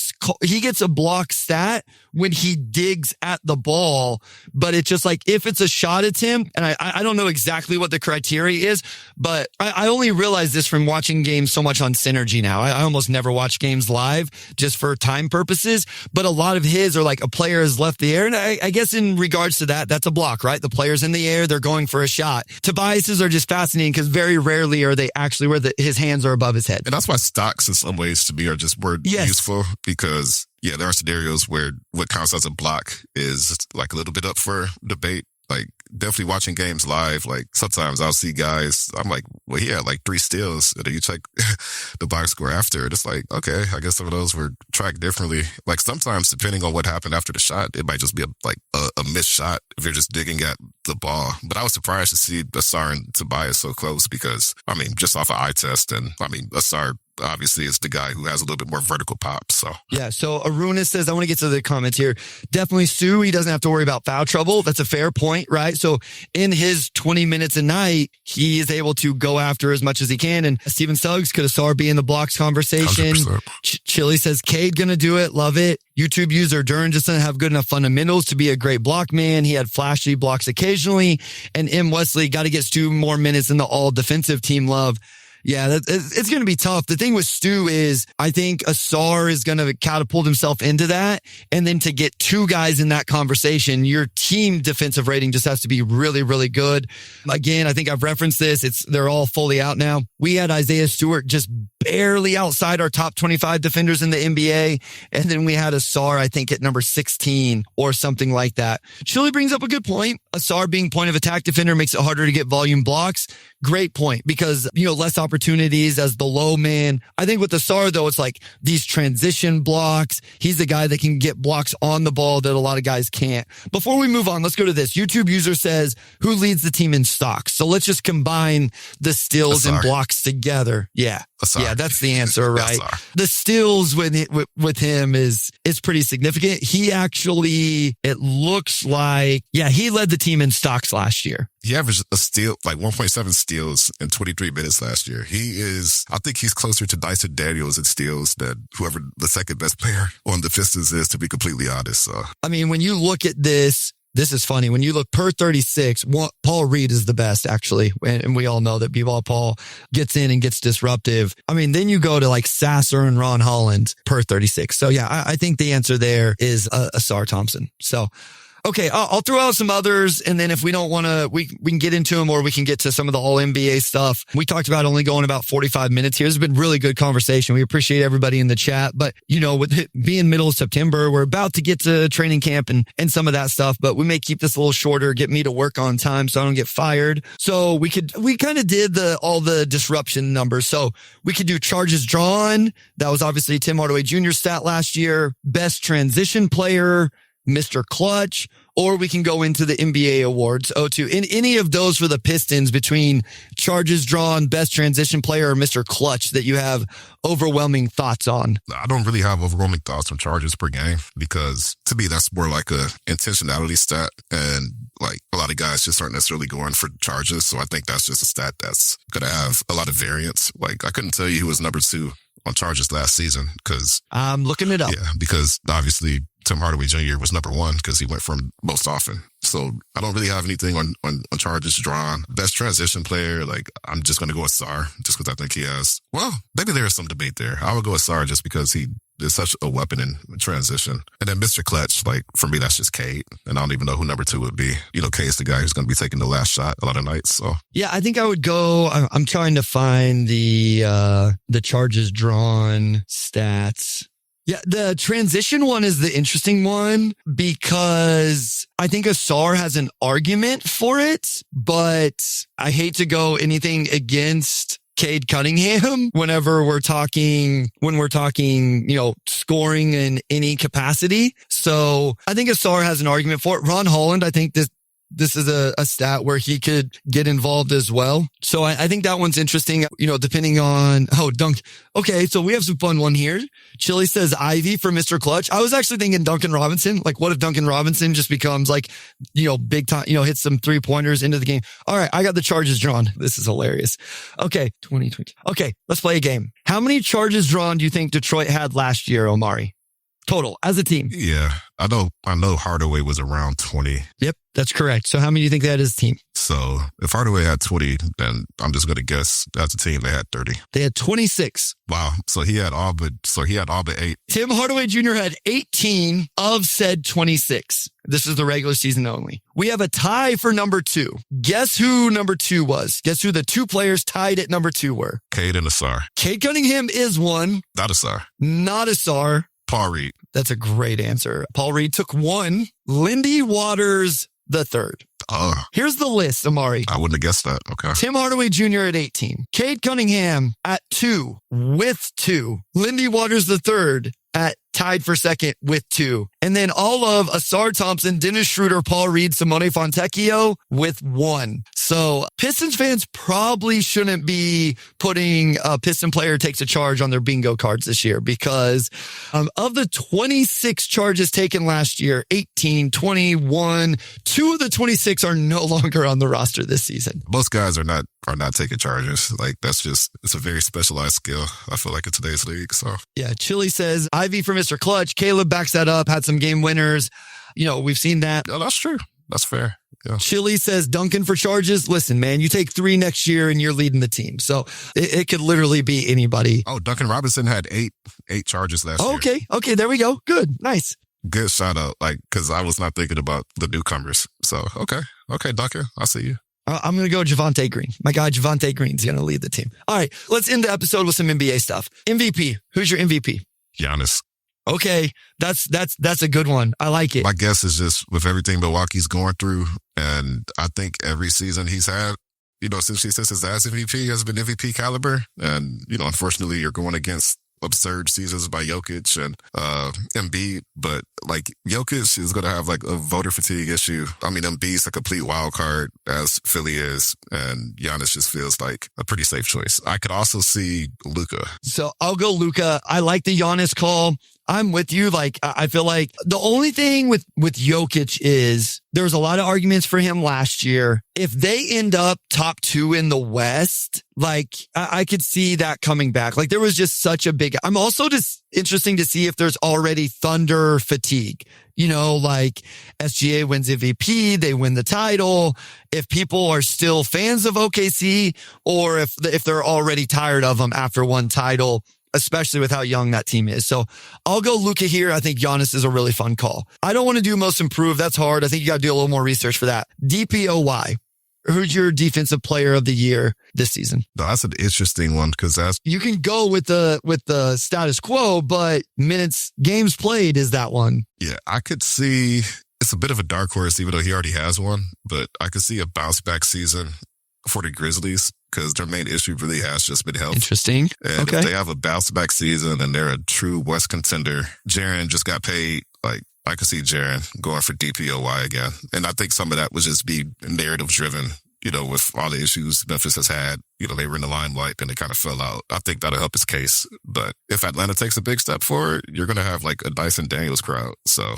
S1: stat when he digs at the ball, but it's just like, if it's a shot attempt, and I don't know exactly what the criteria is, but I only realized this from watching games so much on Synergy now. I almost never watch games live just for time purposes, but a lot of his are like a player has left the air. And I guess in regards to that, that's a block, right? The player's in the air, they're going for a shot. Tobias's are just fascinating because very rarely are they actually where his hands are above his head.
S2: And that's why stocks in some ways to me are just useful because there are scenarios where what counts as a block is like a little bit up for debate. Like definitely watching games live, like sometimes I'll see guys, I'm like, well, he had like 3 steals. And then you check the box score after. It's like, okay, I guess some of those were tracked differently. Like sometimes depending on what happened after the shot, it might just be a missed shot if you're just digging at the ball. But I was surprised to see Ausar and Tobias so close because, just off of eye test and Ausar obviously is the guy who has a little bit more vertical pop. So
S1: Aruna says, I want to get to the comments here. Definitely Stu, he doesn't have to worry about foul trouble. That's a fair point, right? So in his 20 minutes a night, he is able to go after as much as he can. And Steven Suggs, could Ausar be in the blocks conversation? Chili says, Cade gonna do it. Love it. YouTube user Duren just doesn't have good enough fundamentals to be a great block man. He had flashy blocks occasionally. And M. Wesley got to get Stu more minutes in the all defensive team love. Yeah, it's going to be tough. The thing with Stu is I think Asar is going to catapult himself into that. And then to get two guys in that conversation, your team defensive rating just has to be really, really good. Again, I think I've referenced this. They're all fully out now. We had Isaiah Stewart just barely outside our top 25 defenders in the NBA. And then we had Asar, I think, at number 16 or something like that. Chili brings up a good point. Asar being point of attack defender makes it harder to get volume blocks. Great point, because, less opportunities as the low man. I think with Asar, though, it's like these transition blocks. He's the guy that can get blocks on the ball that a lot of guys can't. Before we move on, let's go to this. YouTube user says, who leads the team in stocks? So let's just combine the steals and blocks together. Yeah. Asar. Yeah, that's the answer, right? The steals with him is pretty significant. He actually, it looks like, he led the team in stocks last year.
S2: He averaged a steal, like 1.7 steals in 23 minutes last year. I think he's closer to Dyson Daniels in steals than whoever the second best player on the Pistons is, to be completely honest. So, I
S1: mean, when you look at this is funny. When you look per 36, Paul Reed is the best, actually. And we all know that B-Ball Paul gets in and gets disruptive. I mean, then you go to like Sasser and Ron Holland per 36. So yeah, I think the answer there is Asar Thompson. So, okay, I'll throw out some others, and then if we don't want to, we can get into them, or we can get to some of the All-NBA stuff. We talked about only going about 45 minutes here. It's been really good conversation. We appreciate everybody in the chat, but with it being middle of September, we're about to get to training camp and some of that stuff, but we may keep this a little shorter, get me to work on time so I don't get fired. So we kind of did all the disruption numbers. So we could do charges drawn. That was obviously Tim Hardaway Jr.'s stat last year. Best transition player, Mr. Clutch, or we can go into the NBA awards. In any of those for the Pistons between charges drawn, best transition player, or Mr. Clutch that you have overwhelming thoughts on.
S2: I don't really have overwhelming thoughts on charges per game, because to me, that's more like a intentionality stat. And like a lot of guys just aren't necessarily going for charges. So I think that's just a stat that's going to have a lot of variance. Like I couldn't tell you who was number 2 on charges last season, because
S1: I'm looking it up.
S2: Yeah, because obviously Tim Hardaway Jr. was number 1 because he went from most often. So I don't really have anything on charges drawn. Best transition player, like I'm just going to go with Asar just because I think he has, well, maybe there is some debate there. I would go with Asar just because he is such a weapon in transition. And then Mr. Clutch, like for me, that's just Cade. And I don't even know who number 2 would be. Cade's the guy who's going to be taking the last shot a lot of nights. So
S1: yeah, I think I would go, I'm trying to find the charges drawn stats. Yeah, the transition one is the interesting one because I think Asar has an argument for it, but I hate to go anything against Cade Cunningham when we're talking, scoring in any capacity. So I think Asar has an argument for it. Ron Holland, I think this is a stat where he could get involved as well. So I think that one's interesting, depending on, Dunk. Okay. So we have some fun one here. Chili says Ivy for Mr. Clutch. I was actually thinking Duncan Robinson. Like what if Duncan Robinson just becomes like, big time, hits some 3-pointers into the game. All right. I got the charges drawn. This is hilarious. Okay. 2020. Okay. Let's play a game. How many charges drawn do you think Detroit had last year, Omari? Total as a team.
S2: Yeah, I know Hardaway was around 20.
S1: Yep, that's correct. So how many do you think that is a team?
S2: So if Hardaway had 20, then I'm just going to guess as a team they had 30.
S1: They had 26.
S2: Wow. So he had all but 8.
S1: Tim Hardaway Jr. had 18 of said 26. This is the regular season only. We have a tie for number 2. Guess who number 2 was? Guess who the 2 players tied at number 2 were?
S2: Cade and Asar.
S1: Cade Cunningham is one.
S2: Not Asar.
S1: Not Asar.
S2: Paul Reed.
S1: That's a great answer. Paul Reed took 1. Lindy Waters the 3rd. Here's the list, Amari.
S2: I wouldn't have guessed that. Okay.
S1: Tim Hardaway Jr. at 18. Cade Cunningham at 2 with 2. Lindy Waters the 3rd at tied for 2nd with 2. And then all of Asar Thompson, Dennis Schroeder, Paul Reed, Simone Fontecchio with 1. So Pistons fans probably shouldn't be putting a Piston player takes a charge on their bingo cards this year because of the 26 charges taken last year, 18, 21, 2 of the 26 are no longer on the roster this season.
S2: Most guys are not taking charges. Like it's a very specialized skill, I feel like, in today's league. So
S1: yeah, Chili says Ivy for Mr. Clutch. Caleb backs that up, had some game winners. We've seen that.
S2: Oh, that's true. That's fair. Yeah.
S1: Chili says Duncan for charges. Listen, man, you take 3 next year and you're leading the team. So it could literally be anybody.
S2: Oh, Duncan Robinson had eight charges last year.
S1: Okay. There we go. Good. Nice.
S2: Good shout out. Cause I was not thinking about the newcomers. So, okay, Duncan, I see you.
S1: I'm going to go Javonte Green. My guy, Javonte Green's going to lead the team. All right. Let's end the episode with some NBA stuff. MVP. Who's your MVP?
S2: Giannis.
S1: Okay. That's a good one. I like it.
S2: My guess is just with everything Milwaukee's going through. And I think every season he's had, since his last MVP has been MVP caliber. And, unfortunately you're going against absurd seasons by Jokic and Embiid, but Jokic is going to have a voter fatigue issue. I mean, Embiid's a complete wild card as Philly is, and Giannis just feels like a pretty safe choice. I could also see Luka.
S1: So I'll go Luka. I like the Giannis call. I'm with you. I feel like the only thing with Jokic is there was a lot of arguments for him last year. If they end up top 2 in the West, I could see that coming back. There was just such a big, I'm also just interesting to see if there's already Thunder fatigue. SGA wins MVP, they win the title. If people are still fans of OKC or if they're already tired of them after one title, especially with how young that team is. So I'll go Luka here. I think Giannis is a really fun call. I don't want to do most improved. That's hard. I think you got to do a little more research for that. DPOY. Who's your defensive player of the year this season?
S2: No, that's an interesting one because
S1: you can go with the status quo, but games played is that one.
S2: Yeah, I could see it's a bit of a dark horse, even though he already has one, but I could see a bounce back season for the Grizzlies because their main issue really has just been health.
S1: Interesting.
S2: And if they have a bounce back season and they're a true West contender, Jaren just got paid. I could see Jaren going for DPOY again. And I think some of that would just be narrative driven, with all the issues Memphis has had. They were in the limelight and they kind of fell out. I think that'll help his case. But if Atlanta takes a big step forward, you're going to have a Dyson Daniels crowd. So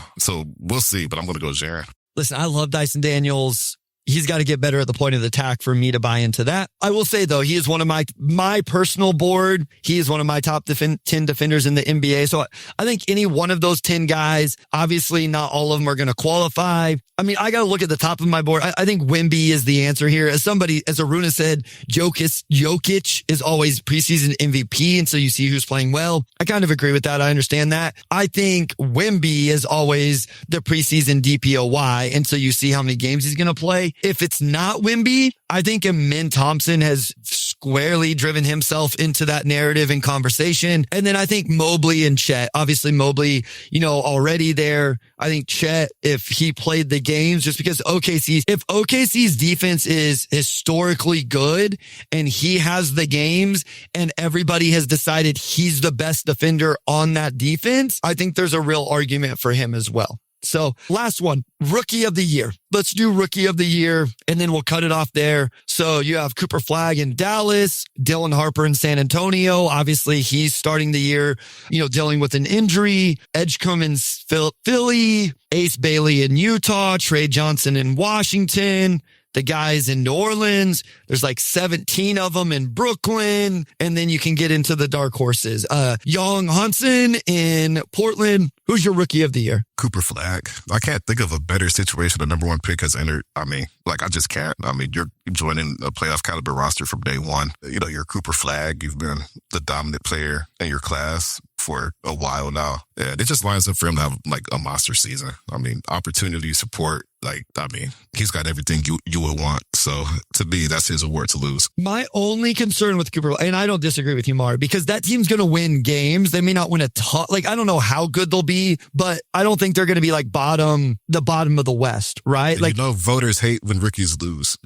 S2: we'll see, but I'm going to go Jaren.
S1: Listen, I love Dyson Daniels. He's got to get better at the point of attack for me to buy into that. I will say, though, he is one of my personal board. He is one of my top 10 defenders in the NBA. So I think any one of those 10 guys, obviously not all of them are going to qualify. I mean, I got to look at the top of my board. I think Wemby is the answer here. As Aruna said, Jokic is always preseason MVP. And so you see who's playing well. I kind of agree with that. I understand that. I think Wemby is always the preseason DPOY. And so you see how many games he's going to play. If it's not Wemby, I think Amin Thompson has squarely driven himself into that narrative and conversation. And then I think Mobley and Chet, obviously Mobley, already there. I think Chet, if he played the games, just because if OKC's defense is historically good and he has the games and everybody has decided he's the best defender on that defense, I think there's a real argument for him as well. So last one, rookie of the year. Let's do rookie of the year and then we'll cut it off there. So you have Cooper Flagg in Dallas, Dylan Harper in San Antonio. Obviously he's starting the year, dealing with an injury. Edgecombe in Philly, Ace Bailey in Utah, Trey Johnson in Washington. The guys in New Orleans, there's 17 of them in Brooklyn. And then you can get into the dark horses. Young Hunson in Portland. Who's your rookie of the year?
S2: Cooper Flagg. I can't think of a better situation the number one pick has entered. I mean, I just can't. I mean, you're joining a playoff caliber roster from day one. You're Cooper Flagg. You've been the dominant player in your class for a while now. And it just lines up for him to have a monster season. I mean, opportunity, support. He's got everything you would want. So to me, that's his award to lose.
S1: My only concern with Cooper, and I don't disagree with you, Mar, because that team's going to win games. They may not win a ton. I don't know how good they'll be, but I don't think they're going to be the bottom of the West, right?
S2: Voters hate when rookies lose.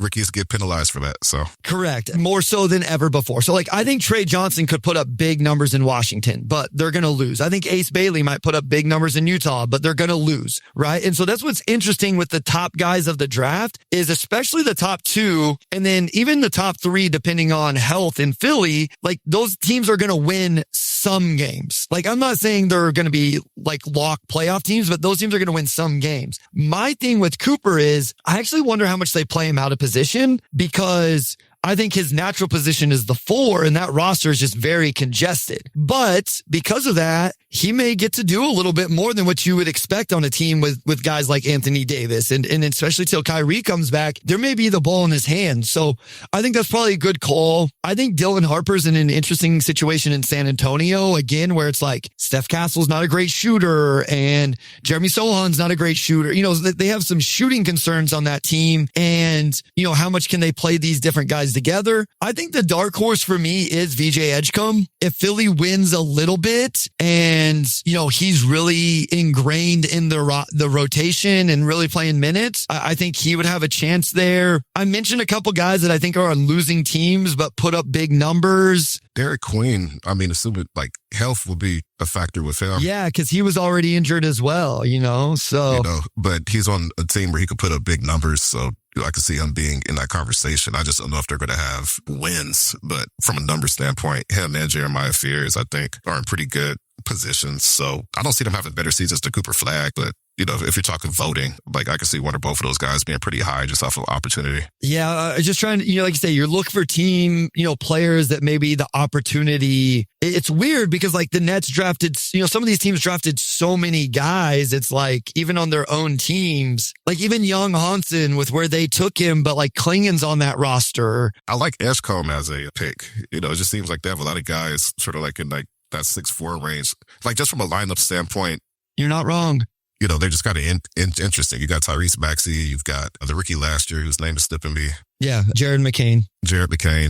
S2: Rookies get penalized for that. So
S1: correct. More so than ever before. So I think Trey Johnson could put up big numbers in Washington, but they're going to lose. I think Ace Bailey might put up big numbers in Utah, but they're going to lose, right? And so that's what's interesting with the top guys of the draft is especially the top 2 and then even the top 3, depending on health in Philly, those teams are going to win some games. I'm not saying they're going to be lock playoff teams, but those teams are going to win some games. My thing with Cooper is I actually wonder how much they play him out of position because I think his natural position is the 4, and that roster is just very congested. But because of that, he may get to do a little bit more than what you would expect on a team with guys like Anthony Davis. And especially till Kyrie comes back, there may be the ball in his hand. So I think that's probably a good call. I think Dylan Harper's in an interesting situation in San Antonio, again, where it's like Steph Castle's not a great shooter and Jeremy Sohan's not a great shooter. You know, they have some shooting concerns on that team. And, you know, how much can they play these different guys together? I think the dark horse for me is VJ Edgecombe. If Philly wins a little bit and, you know, he's really ingrained in the rotation and really playing minutes, I think he would have a chance there. I mentioned a couple guys that I think are on losing teams, but put up big numbers.
S2: Derek Queen, I mean, assuming like health will be a factor with him.
S1: Yeah, because he was already injured as well, you know, so.
S2: You know, but he's on a team where he could put up big numbers, so I could see him being in that conversation. I just don't know if they're going to have wins, but from a number standpoint, him and Jeremiah Fears, I think, are in pretty good positions. So I don't see them having better seasons than Cooper Flagg, but you know, if you're talking voting, like I can see one or both of those guys being pretty high just off of opportunity.
S1: Yeah, just trying to, you know, like you say, you're looking for team, you know, players that maybe the opportunity. It's weird because like the Nets drafted, you know, some of these teams drafted so many guys. It's like even on their own teams, like even Young Hansen with where they took him, but like Klingon's on that roster.
S2: I like Edgecombe as a pick. You know, it just seems like they have a lot of guys sort of like in like that 6'4" range. Like just from a lineup standpoint.
S1: You're not wrong.
S2: You know, they're just kind of interesting. You got Tyrese Maxey. You've got the rookie last year whose name is slipping me.
S1: Yeah, Jared McCain,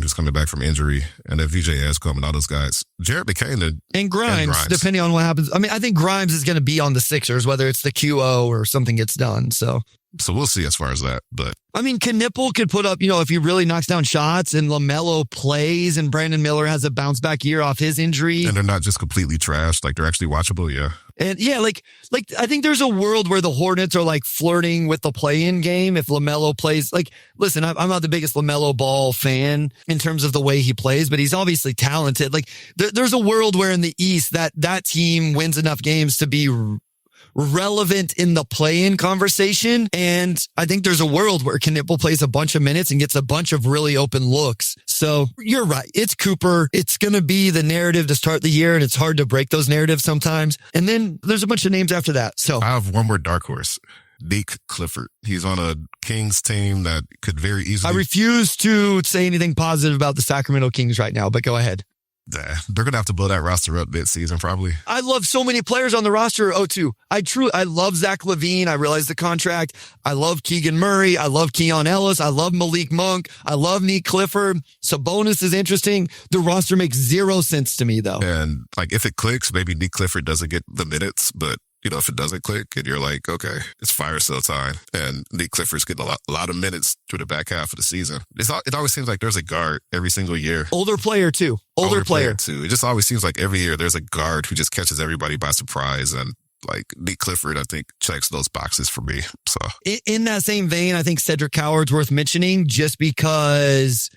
S2: who's coming back from injury. And then VJ Edgecombe and all those guys. Jared McCain and Grimes,
S1: depending on what happens. I mean, I think Grimes is going to be on the Sixers, whether it's the QO or something gets done. So
S2: we'll see as far as that. But
S1: I mean, Knipple could put up, you know, if he really knocks down shots and LaMelo plays and Brandon Miller has a bounce back year off his injury.
S2: And they're not just completely trashed. Like they're actually watchable. Yeah.
S1: And yeah, like I think there's a world where the Hornets are like flirting with the play-in game if LaMelo plays. Like, listen, I'm not the biggest LaMelo Ball fan in terms of the way he plays, but he's obviously talented. Like, there's a world where in the East that team wins enough games to be relevant in the play-in conversation. And I think there's a world where Knipple plays a bunch of minutes and gets a bunch of really open looks. So you're right. It's Cooper. It's going to be the narrative to start the year, and it's hard to break those narratives sometimes. And then there's a bunch of names after that. So
S2: I have one more dark horse. Nick Clifford. He's on a Kings team that could very easily.
S1: I refuse to say anything positive about the Sacramento Kings right now, but go ahead.
S2: They're going to have to blow that roster up mid-season, probably.
S1: I love so many players on the roster. O2. I love Zach LaVine. I realize the contract. I love Keegan Murray. I love Keon Ellis. I love Malik Monk. I love Nick Clifford. Sabonis is interesting. The roster makes zero sense to me, though.
S2: And like, if it clicks, maybe Nick Clifford doesn't get the minutes, but you know, if it doesn't click and you're like, okay, it's fire sale time. And Nick Clifford's getting a lot of minutes through the back half of the season. It always seems like there's a guard every single year.
S1: Older player too. Older player
S2: too. It just always seems like every year there's a guard who just catches everybody by surprise. And like Nick Clifford, I think, checks those boxes for me. So
S1: in that same vein, I think Cedric Howard's worth mentioning just because,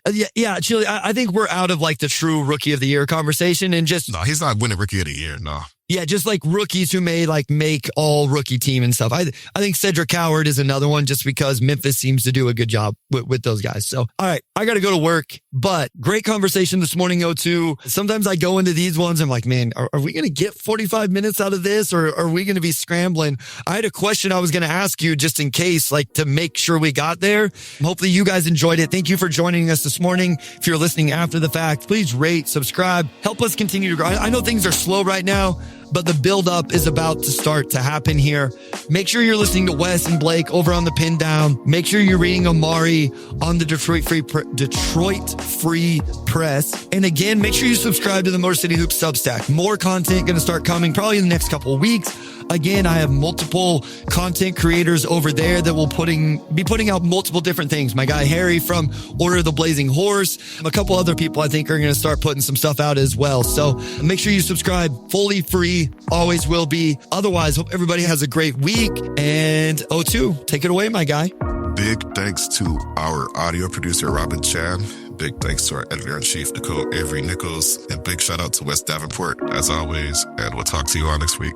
S1: Chili, I think we're out of like the true rookie of the year conversation and just.
S2: No, he's not winning rookie of the year. No.
S1: Yeah, just like rookies who may like make all rookie team and stuff. I think Cedric Howard is another one just because Memphis seems to do a good job with those guys. So, all right, I got to go to work, but great conversation this morning, O2. Sometimes I go into these ones. I'm like, man, are we going to get 45 minutes out of this or are we going to be scrambling? I had a question I was going to ask you just in case, like to make sure we got there. Hopefully you guys enjoyed it. Thank you for joining us this morning. If you're listening after the fact, please rate, subscribe, help us continue to grow. I know things are slow right now, but the build-up is about to start to happen here. Make sure you're listening to Wes and Blake over on the Pin Down. Make sure you're reading Amari on the Detroit Free Press. And again, make sure you subscribe to the Motor City Hoops Substack. More content going to start coming probably in the next couple of weeks. Again, I have multiple content creators over there that will be putting out multiple different things. My guy Harry from Order of the Blazing Horse. A couple other people I think are going to start putting some stuff out as well. So make sure you subscribe. Fully free. Always will be. Otherwise, hope everybody has a great week. And O2, take it away, my guy.
S2: Big thanks to our audio producer, Robin Chan. Big thanks to our editor-in-chief, Nicole Avery Nichols. And big shout out to Wes Davenport, as always. And we'll talk to you all next week.